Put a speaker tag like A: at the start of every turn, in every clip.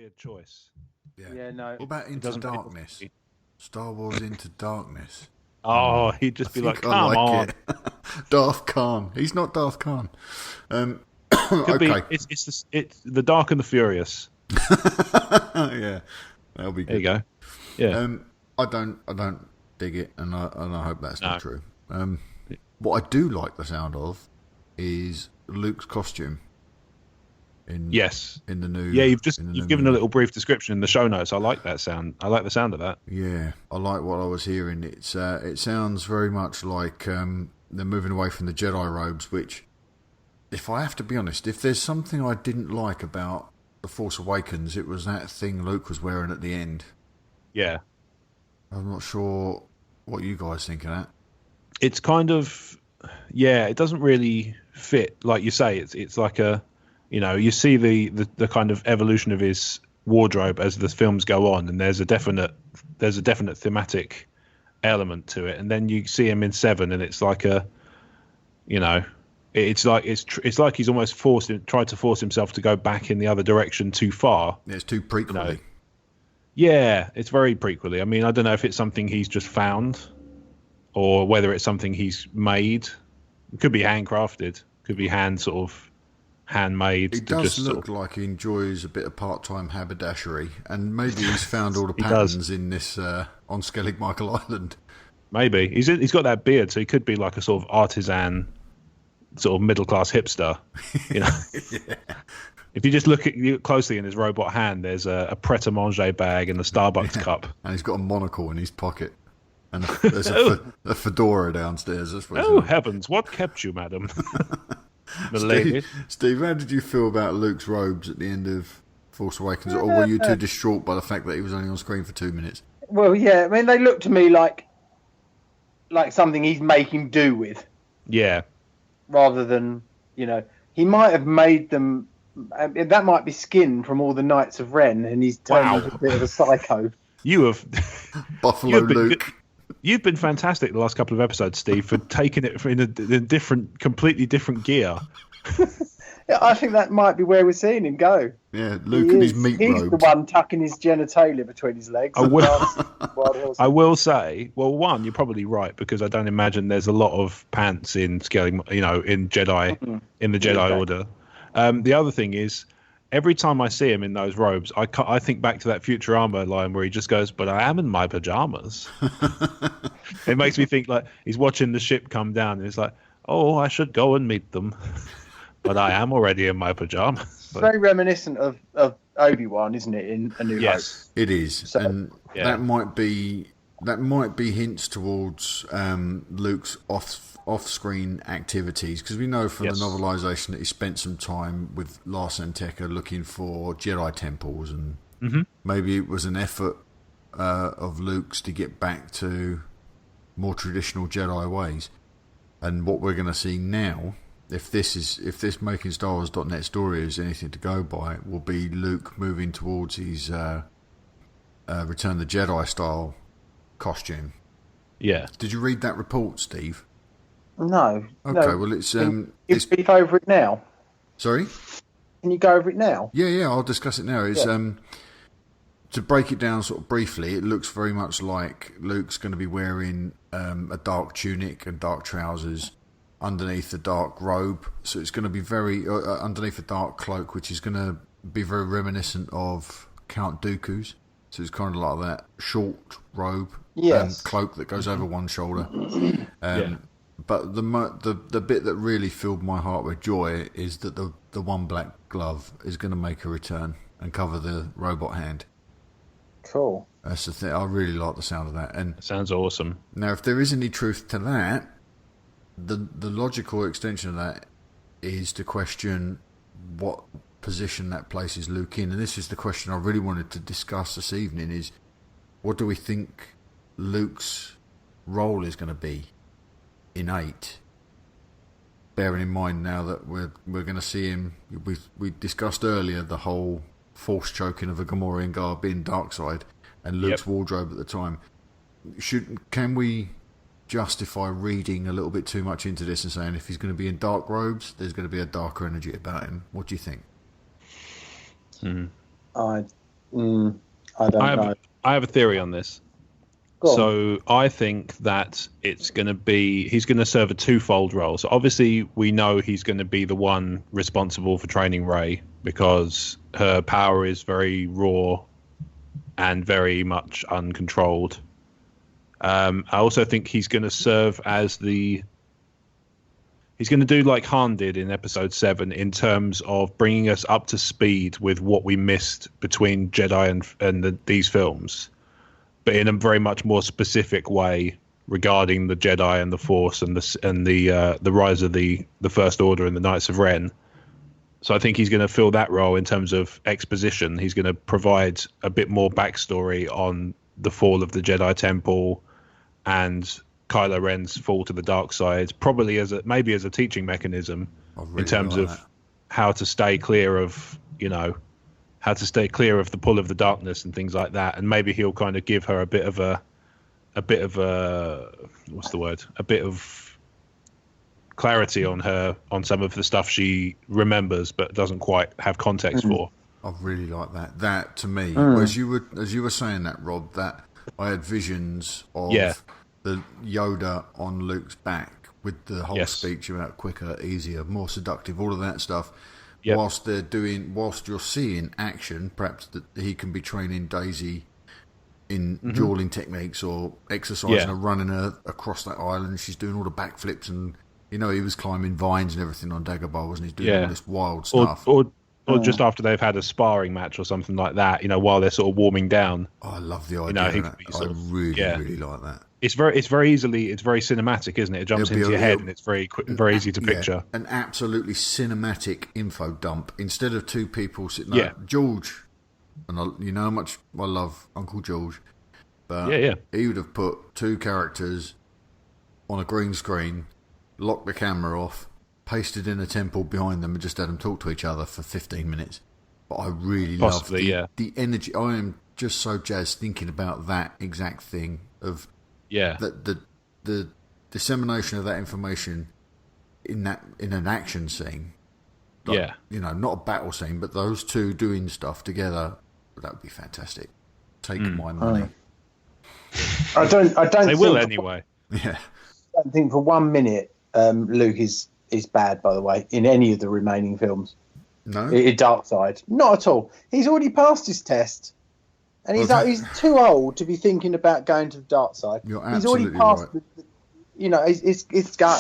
A: weird choice.
B: Yeah.
C: Yeah, no.
B: What about Into
A: doesn't really-
B: Darkness? Star Wars Into Darkness.
A: Oh, he'd just
B: I
A: be
B: think
A: like,
B: I
A: "Come
B: like
A: on."
B: it. Darth Khan. He's not Darth Khan.
A: Could
B: Okay.
A: be. It's the Dark and the Furious.
B: Yeah, that'll be
A: There you
B: good.
A: go. Yeah.
B: I don't dig it, and I hope that's
A: No.
B: not true. What I do like the sound of is Luke's costume.
A: Yes.
B: In the new.
A: Yeah, you've given a
B: movie.
A: little brief description in the show notes. I like that sound. I like the sound of that.
B: Yeah, I like what I was hearing. It sounds very much like they're moving away from the Jedi robes, which, if I have to be honest, if there's something I didn't like about The Force Awakens, it was that thing Luke was wearing at the end.
A: Yeah.
B: I'm not sure what you guys think of that.
A: It's kind of, yeah, it doesn't really fit. Like you say, it's like a, you see the kind of evolution of his wardrobe as the films go on, and there's a definite thematic element to it, and then you see him in 7, and it's like a, it's like he's almost tried to force himself to go back in the other direction too far.
B: It's too prequely.
A: Yeah, it's very prequely. I mean, I don't know if it's something he's just found, or whether it's something he's made. It could be handcrafted. Could be handmade.
B: It does look like he enjoys a bit of part-time haberdashery, and maybe he's found all the patterns in this on Skellig Michael Island.
A: Maybe he's got that beard, so he could be like a sort of artisan, sort of middle-class hipster.
B: Yeah.
A: If you just look closely in his robot hand, there's a Pret-a-Manger bag and a Starbucks cup.
B: And he's got a monocle in his pocket. And there's a fedora downstairs.
A: Oh, heavens, what kept you, madam?
B: Steve, how did you feel about Luke's robes at the end of Force Awakens? Or were you too distraught by the fact that he was only on screen for 2 minutes?
C: Well, yeah, I mean, they look to me like something he's making do with.
A: Yeah.
C: Rather than, he might have made them. That might be skin from all the Knights of Ren, and he's turned into a bit of a psycho.
A: You have
B: Buffalo Luke.
A: You've been fantastic the last couple of episodes, Steve, for taking it in a completely different gear.
C: Yeah, I think that might be where we're seeing him go.
B: Yeah, Luke and his meat robes.
C: He's the one tucking his genitalia between his legs.
A: I will say, well, one, you're probably right, because I don't imagine there's a lot of pants in scaling, in Jedi, in the Jedi Order. The other thing is, every time I see him in those robes, I think back to that Futurama line where he just goes, "But I am in my pajamas." It makes me think like he's watching the ship come down, and he's like, "Oh, I should go and meet them." But I am already in my pajamas.
C: It's very reminiscent of Obi-Wan, isn't it? In A New Hope.
B: It is,
C: So,
B: and that might be hints towards Luke's off-screen activities, because we know from the novelisation that he spent some time with Lars Santeca looking for Jedi temples, and maybe it was an effort of Luke's to get back to more traditional Jedi ways. And what we're going to see now, if this Making Star Wars.net story is anything to go by, will be Luke moving towards his Return of the Jedi style costume.
A: Yeah.
B: Did you read that report, Steve?
C: No.
B: Okay,
C: no.
B: well it's
C: Can you speak over it now?
B: Sorry?
C: Can you go over it now?
B: Yeah, I'll discuss it now. It's to break it down sort of briefly, it looks very much like Luke's going to be wearing a dark tunic and dark trousers underneath a dark robe. So it's going to be very underneath a dark cloak, which is going to be very reminiscent of Count Dooku's. So it's kind of like that short robe and cloak that goes over one shoulder. But the bit that really filled my heart with joy is that the one black glove is going to make a return and cover the robot hand.
C: Cool.
B: That's the thing. I really like the sound of that. And
A: sounds awesome.
B: Now, if there is any truth to that, the logical extension of that is to question what position that places Luke in. And this is the question I really wanted to discuss this evening: is what do we think Luke's role is going to be in 8? Bearing in mind now that we're going to see him, we discussed earlier the whole force choking of a Gamorrean guard being Darkseid and Luke's wardrobe at the time. Can we justify reading a little bit too much into this and saying if he's going to be in dark robes, there's going to be a darker energy about him? What do you think?
C: I I don't know.
A: I have a theory on this. So I think that he's going to serve a twofold role. So obviously we know he's going to be the one responsible for training Rey because her power is very raw and very much uncontrolled. I also think he's going to serve as he's going to do like Han did in episode 7 in terms of bringing us up to speed with what we missed between Jedi and these films, but in a very much more specific way regarding the Jedi and the Force and the rise of the First Order and the Knights of Ren. So I think he's going to fill that role in terms of exposition. He's going to provide a bit more backstory on the fall of the Jedi Temple and Kylo Ren's fall to the dark side, probably as a teaching mechanism in terms of how to stay clear of the pull of the darkness and things like that. And maybe he'll kind of give her a bit of clarity on some of the stuff she remembers but doesn't quite have context for.
B: I really like that. That to me, as you were saying that, Rob, that I had visions of the Yoda on Luke's back with the whole speech about quicker, easier, more seductive, all of that stuff. Yep. Whilst you're seeing action, perhaps that he can be training Daisy in dueling techniques or exercising or running her across that island. She's doing all the backflips and, he was climbing vines and everything on Dagobah, wasn't he? He's doing all this wild stuff.
A: Or just after they've had a sparring match or something like that, while they're sort of warming down.
B: Oh, I love the idea. I really like that.
A: It's very cinematic, isn't it? It jumps into your head and it's very quick, very easy to picture.
B: An absolutely cinematic info dump instead of two people sitting there. George, and you know how much I love Uncle George, but he would have put two characters on a green screen, locked the camera off, pasted in a temple behind them and just had them talk to each other for 15 minutes. But I really love the energy. I am just so jazzed thinking about that exact thing of the dissemination of that information in an action scene. Like, not a battle scene, but those two doing stuff together, that would be fantastic. Take my money.
C: I don't
A: they will anyway.
B: Yeah.
C: I don't think for 1 minute Luke is bad, by the way, in any of the remaining films.
B: No?
C: In Dark Side. Not at all. He's already passed his test. And he's too old to be thinking about going to the dark side.
B: He's already passed
C: right.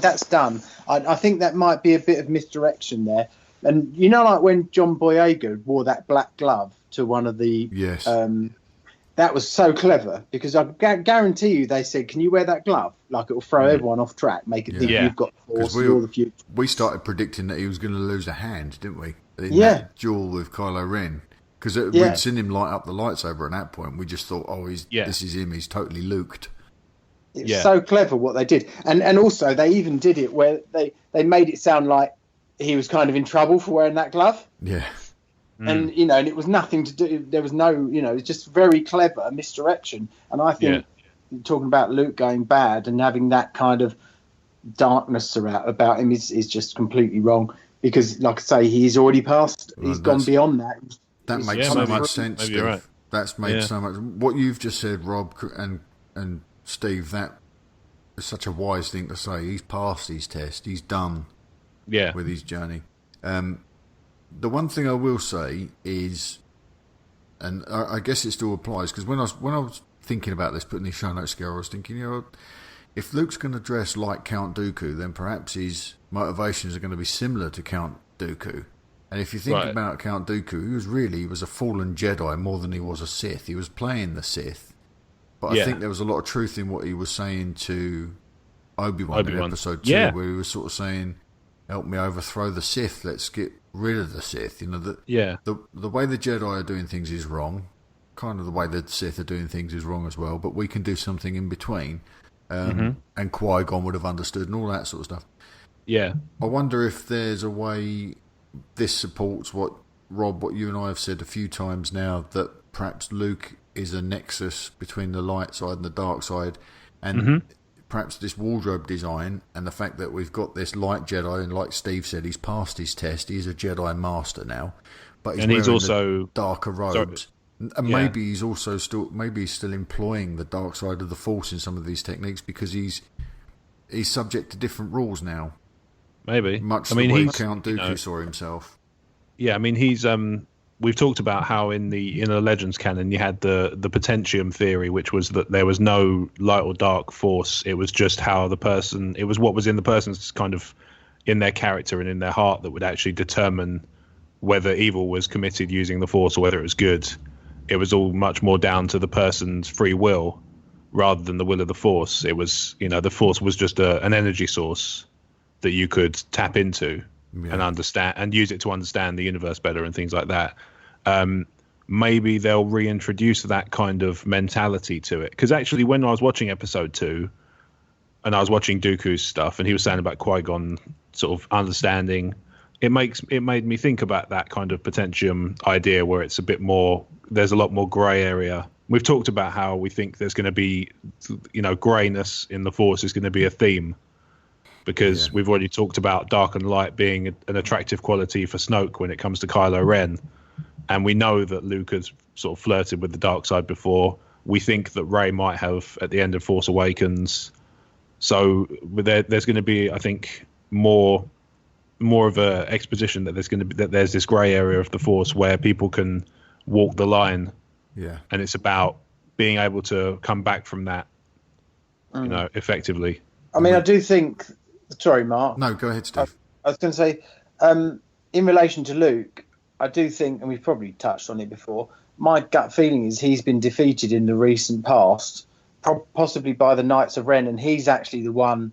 C: That's done. I think that might be a bit of misdirection there. And like when John Boyega wore that black glove to one of the that was so clever, because I guarantee you they said, can you wear that glove? Like, it will throw everyone off track, make it think you've got Force and all the future.
B: We started predicting that he was going to lose a hand, didn't we? In that duel with Kylo Ren. Because we'd seen him light up the lightsaber at that point. We just thought, this is him. He's totally Luked.
C: It's so clever what they did. And also, they even did it where they made it sound like he was kind of in trouble for wearing that glove.
B: Yeah.
C: And, and it was nothing to do. There was no, it's just very clever misdirection. And I think talking about Luke going bad and having that kind of darkness about him is just completely wrong. Because, like I say, he's already passed. He's gone beyond that.
B: That makes so much sense, Steve. Right. That's made so much. What you've just said, Rob and Steve, that is such a wise thing to say. He's passed his test. He's done with his journey. The one thing I will say is, and I guess it still applies, because when I was thinking about this, putting these show notes together, I was thinking, if Luke's going to dress like Count Dooku, then perhaps his motivations are going to be similar to Count Dooku. And if you think about Count Dooku, he was a fallen Jedi more than he was a Sith. He was playing the Sith. But I think there was a lot of truth in what he was saying to Obi-Wan in episode 2, where he was sort of saying, help me overthrow the Sith, let's get rid of the Sith. The way the Jedi are doing things is wrong. Kind of the way the Sith are doing things is wrong as well, but we can do something in between. And Qui-Gon would have understood and all that sort of stuff.
A: Yeah.
B: I wonder if there's a way this supports what you and I have said a few times now, that perhaps Luke is a nexus between the light side and the dark side, and perhaps this wardrobe design and the fact that we've got this light Jedi, and like Steve said, he's passed his test, he's a Jedi master now, but he's also darker robes. And maybe he's also still employing the dark side of the Force in some of these techniques because he's subject to different rules now.
A: Maybe.
B: Much the way Count Dooku saw himself.
A: Yeah, I mean, he's we've talked about how in the Inner Legends canon you had the potentium theory, which was that there was no light or dark force. It was just how it was what was in the person's kind of in their character and in their heart that would actually determine whether evil was committed using the Force or whether it was good. It was all much more down to the person's free will rather than the will of the Force. It was, the Force was just an energy source that you could tap into and understand and use it to understand the universe better and things like that. Maybe they'll reintroduce that kind of mentality to it. Because actually, when I was watching episode 2 and I was watching Dooku's stuff and he was saying about Qui-Gon sort of understanding, it made me think about that kind of potentium idea where it's a bit more, there's a lot more grey area. We've talked about how we think there's going to be, greyness in the Force is going to be a theme. Because we've already talked about dark and light being an attractive quality for Snoke when it comes to Kylo Ren. And we know that Luke has sort of flirted with the dark side before. We think that Rey might have at the end of Force Awakens. So there's going to be, I think, more of a exposition that there's this grey area of the Force where people can walk the line.
B: Yeah.
A: And it's about being able to come back from that, effectively.
C: I mean, I do think... Sorry, Mark.
B: No, go ahead, Steve.
C: I was going to say, in relation to Luke, I do think, and we've probably touched on it before, my gut feeling is he's been defeated in the recent past, possibly by the Knights of Ren, and he's actually the one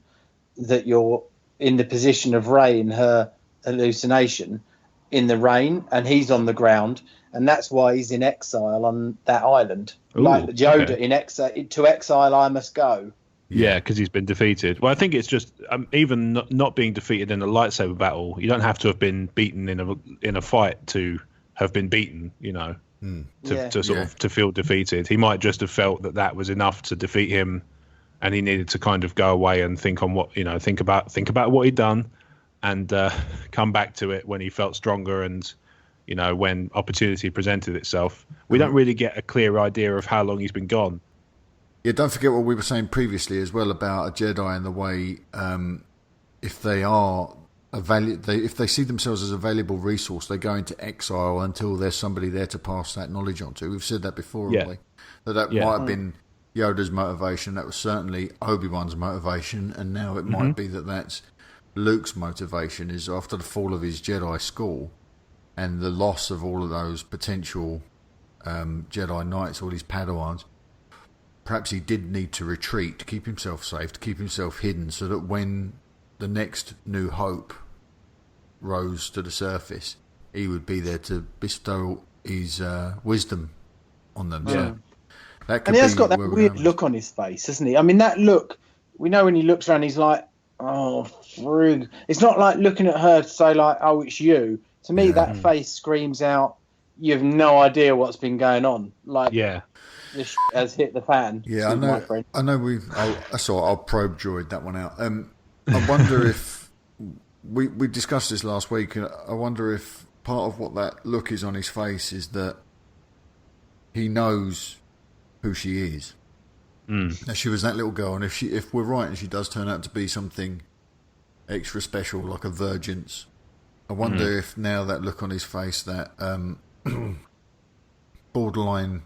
C: that you're in the position of Rey in her hallucination in the rain, and he's on the ground, and that's why he's in exile on that island.
A: Ooh,
C: like Yoda in exile, to exile I must go.
A: Yeah, because he's been defeated. Well, I think it's just even not being defeated in a lightsaber battle. You don't have to have been beaten in a fight to have been beaten. To feel defeated. He might just have felt that was enough to defeat him, and he needed to kind of go away and think on what think about what he'd done, and come back to it when he felt stronger and when opportunity presented itself. We don't really get a clear idea of how long he's been gone.
B: Yeah, don't forget what we were saying previously as well about a Jedi and the way if they are if they see themselves as a valuable resource, they go into exile until there's somebody there to pass that knowledge on to. We've said that before, haven't we? That might have been Yoda's motivation. That was certainly Obi-Wan's motivation, and now it might be that's Luke's motivation. Is after the fall of his Jedi school and the loss of all of those potential Jedi Knights, all these Padawans. Perhaps he did need to retreat to keep himself safe, to keep himself hidden, so that when the next New Hope rose to the surface, he would be there to bestow his wisdom on them.
C: Yeah.
B: So that could
C: and he has got that weird look on his face, hasn't he? I mean, that look, we know when he looks around, he's like, oh, frig. It's not like looking at her to say, like, oh, it's you. To me, that face screams out, you have no idea what's been going on. Like, this has hit the fan.
B: Yeah, I know. I'll probe droid that one out. I wonder if we discussed this last week, and I wonder if part of what that look is on his face is that he knows who she is. That she was that little girl, and if we're right, and she does turn out to be something extra special, like a Virgins, I wonder if now that look on his face, that borderline.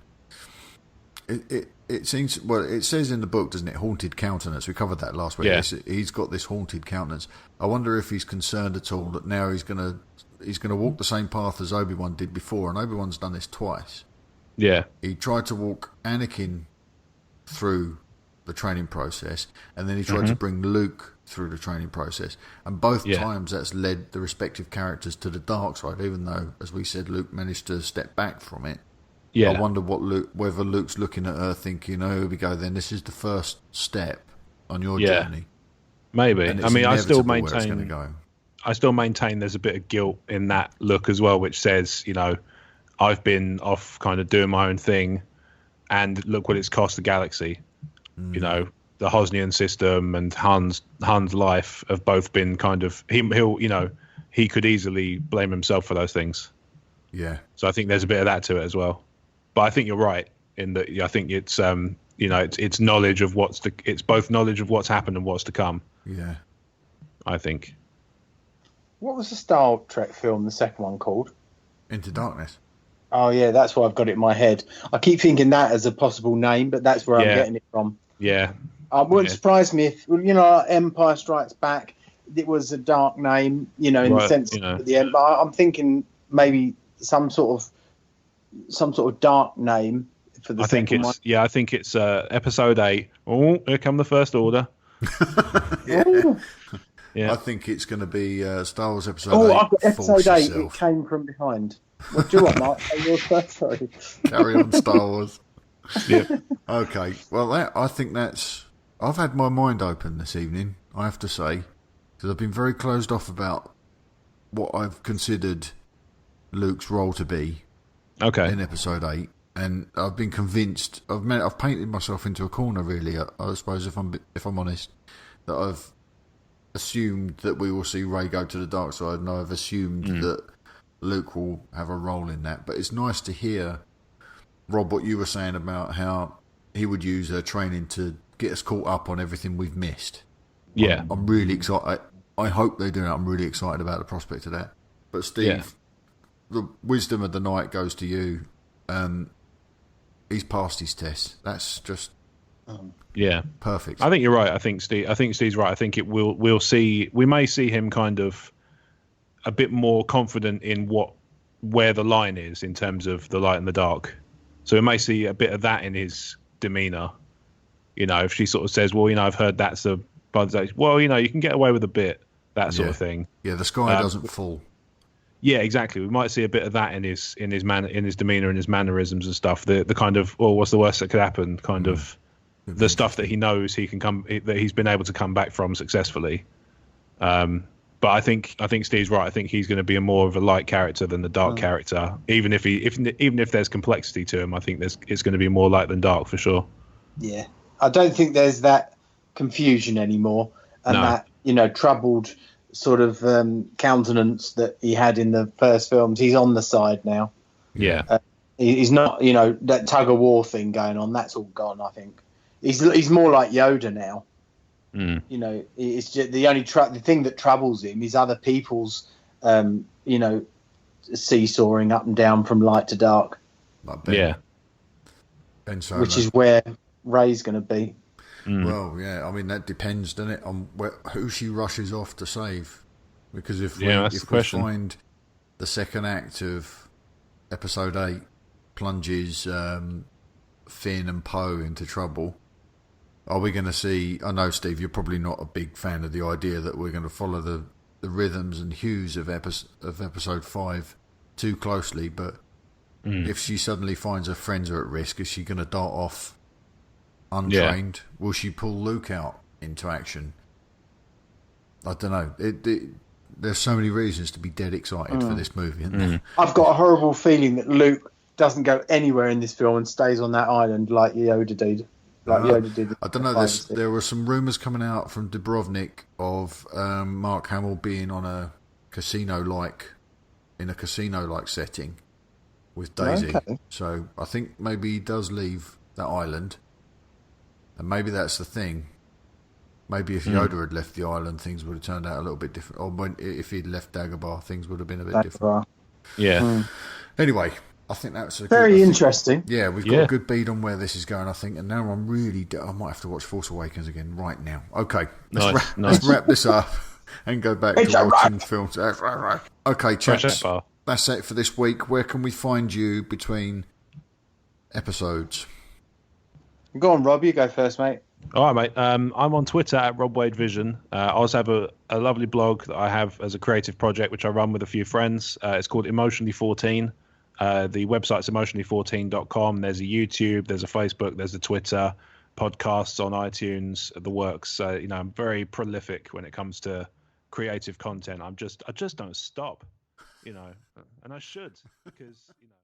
B: It seems, well, it says in the book, doesn't it, haunted countenance. We covered that last week.
A: Yeah.
B: He's got this haunted countenance. I wonder if he's concerned at all that now he's going to walk the same path as Obi-Wan did before, and Obi-Wan's done this twice.
A: Yeah.
B: He tried to walk Anakin through the training process, and then he tried to bring Luke through the training process. And both times that's led the respective characters to the dark side, even though, as we said, Luke managed to step back from it. Yeah. I wonder whether Luke's looking at her thinking, oh, here we go then, this is the first step on your journey.
A: Maybe. I mean, I still maintain there's a bit of guilt in that look as well, which says, I've been off kind of doing my own thing, and look what it's cost the galaxy. The Hosnian system and Han's life have both been kind of, he could easily blame himself for those things.
B: Yeah.
A: So I think there's a bit of that to it as well. But I think you're right in that. I think it's it's knowledge of it's both knowledge of what's happened and what's to come.
B: Yeah,
A: I think.
C: What was the Star Trek film, the second one, called?
B: Into Darkness.
C: Oh yeah, that's why I've got it in my head. I keep thinking that as a possible name, but that's where I'm getting it from.
A: Yeah.
C: It wouldn't surprise me if Empire Strikes Back. It was a dark name, in the sense at the end. But I'm thinking maybe some sort of dark name for the second one.
A: I think it's episode 8. Oh, here come the First Order.
B: Yeah. I think it's going to be Star Wars episode 8.
C: Oh, I've got episode 8. Yourself. It came from behind. What do you want, Mark? Yours first, sorry.
B: Carry on, Star Wars.
A: Yeah.
B: Okay. Well, I think that's. I've had my mind open this evening, I have to say, because I've been very closed off about what I've considered Luke's role to be.
A: Okay.
B: In episode 8, and I've been convinced. I've painted myself into a corner, really. I suppose, if I'm honest, that I've assumed that we will see Rey go to the dark side, and I've assumed that Luke will have a role in that. But it's nice to hear, Rob, what you were saying about how he would use her training to get us caught up on everything we've missed.
A: Yeah.
B: I'm really excited. I hope they do it. I'm really excited about the prospect of that. But Steve, the wisdom of the night goes to you. He's passed his test. That's just perfect.
A: I think you're right. I think Steve's right. I think we may see him kind of a bit more confident in where the line is in terms of the light and the dark. So we may see a bit of that in his demeanor. If she sort of says, well, I've heard that's a well, you can get away with a bit, that sort of thing.
B: Yeah, the sky doesn't fall.
A: Yeah, exactly. We might see a bit of that in his demeanor and his mannerisms and stuff. The kind of, what's the worst that could happen? Kind of the stuff that he knows that he's been able to come back from successfully. But I think Steve's right. I think he's going to be more of a light character than the dark character. Even if there's complexity to him, I think it's going to be more light than dark for sure.
C: Yeah, I don't think there's that confusion anymore, and that troubled sort of countenance that he had in the first films. He's on the side now.
A: Yeah,
C: he's not. That tug of war thing going on. That's all gone. I think he's more like Yoda now. It's just the thing that troubles him is other people's seesawing up and down from light to dark.
B: Like Ben. Ben Solo.
C: Which is where Rey's going to be.
B: Well, yeah, I mean, that depends, doesn't it, on who she rushes off to save. Because if we find the second act of episode 8 plunges Finn and Poe into trouble, are we going to see... I know, Steve, you're probably not a big fan of the idea that we're going to follow the rhythms and hues of episode 5 too closely, but if she suddenly finds her friends are at risk, is she going to dart off untrained? Will she pull Luke out into action? I don't know. There's so many reasons to be dead excited for this movie, isn't there?
C: I've got a horrible feeling that Luke doesn't go anywhere in this film and stays on that island like Yoda did. Yoda did.
B: I don't know. There were some rumours coming out from Dubrovnik of Mark Hamill being on a casino-like setting with Daisy. Okay. So I think maybe he does leave that island. And maybe that's the thing. Maybe if Yoda had left the island, things would have turned out a little bit different. Or if he'd left Dagobah, things would have been a bit different.
A: Yeah.
B: Anyway, I think that's
C: very interesting.
B: Yeah, we've got a good beat on where this is going, I think. And now I might have to watch Force Awakens again right now. Okay, let's wrap this up and go back to watching films. Okay, chaps, that's it for this week. Where can we find you between episodes?
C: Go on, Rob. You go first, mate.
A: All right, mate. I'm on Twitter at RobWadeVision. I also have a lovely blog that I have as a creative project, which I run with a few friends. It's called Emotionally 14. The website's emotionally14.com. There's a YouTube, there's a Facebook, there's a Twitter, podcasts on iTunes, the works. I'm very prolific when it comes to creative content. I just don't stop, and I should, because